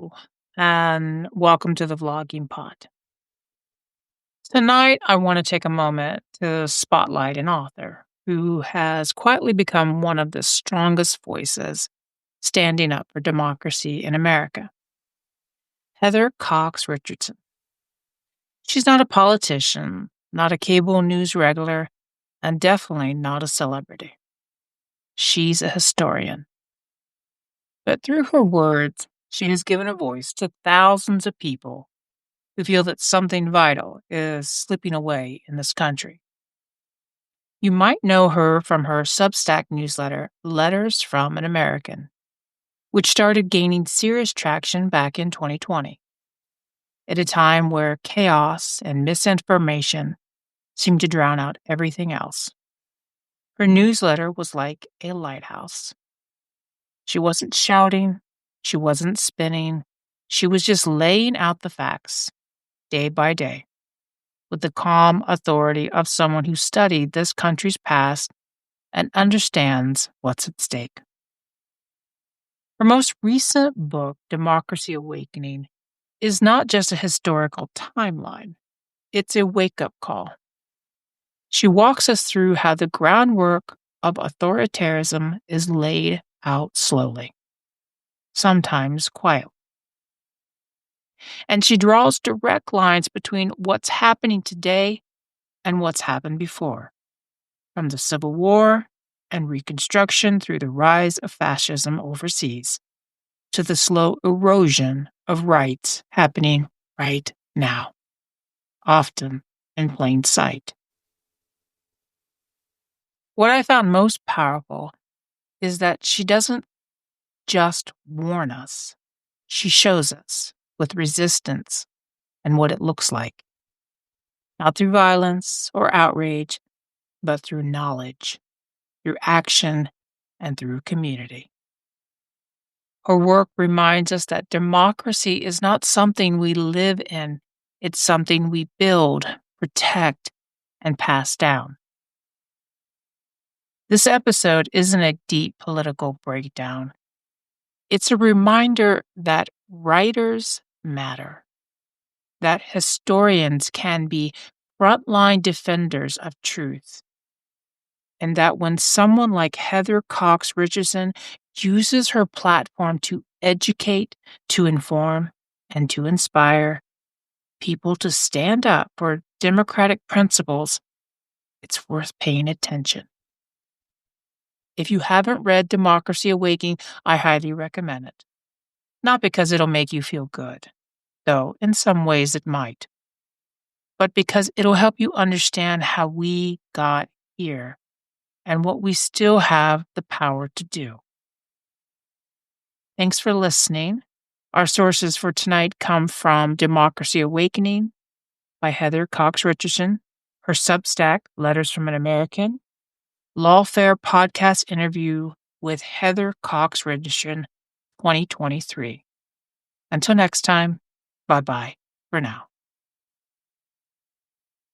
Hello, and welcome to the Vlogging Pod. Tonight, I want to take a moment to spotlight an author who has quietly become one of the strongest voices standing up for democracy in America. Heather Cox Richardson. She's not a politician, not a cable news regular, and definitely not a celebrity. She's a historian. But through her words, she has given a voice to thousands of people who feel that something vital is slipping away in this country. You might know her from her Substack newsletter, Letters from an American, which started gaining serious traction back in 2020, at a time where chaos and misinformation seemed to drown out everything else. Her newsletter was like a lighthouse. She wasn't shouting, she wasn't spinning, she was just laying out the facts, day by day, with the calm authority of someone who studied this country's past and understands what's at stake. Her most recent book, Democracy Awakening, is not just a historical timeline, it's a wake-up call. She walks us through how the groundwork of authoritarianism is laid out slowly, sometimes quietly. And she draws direct lines between what's happening today and what's happened before, from the Civil War and Reconstruction through the rise of fascism overseas, to the slow erosion of rights happening right now, often in plain sight. What I found most powerful is that she doesn't just warn us, she shows us with resistance and what it looks like. Not through violence or outrage, but through knowledge, through action, and through community. Her work reminds us that democracy is not something we live in, it's something we build, protect, and pass down. This episode isn't a deep political breakdown. It's a reminder that writers matter, that historians can be frontline defenders of truth, and that when someone like Heather Cox Richardson uses her platform to educate, to inform, and to inspire people to stand up for democratic principles, it's worth paying attention. If you haven't read Democracy Awakening, I highly recommend it. Not because it'll make you feel good, though in some ways it might, but because it'll help you understand how we got here and what we still have the power to do. Thanks for listening. Our sources for tonight come from Democracy Awakening by Heather Cox Richardson, her Substack, Letters from an American, Lawfare podcast interview with Heather Cox Richardson, 2023. Until next time, bye-bye for now.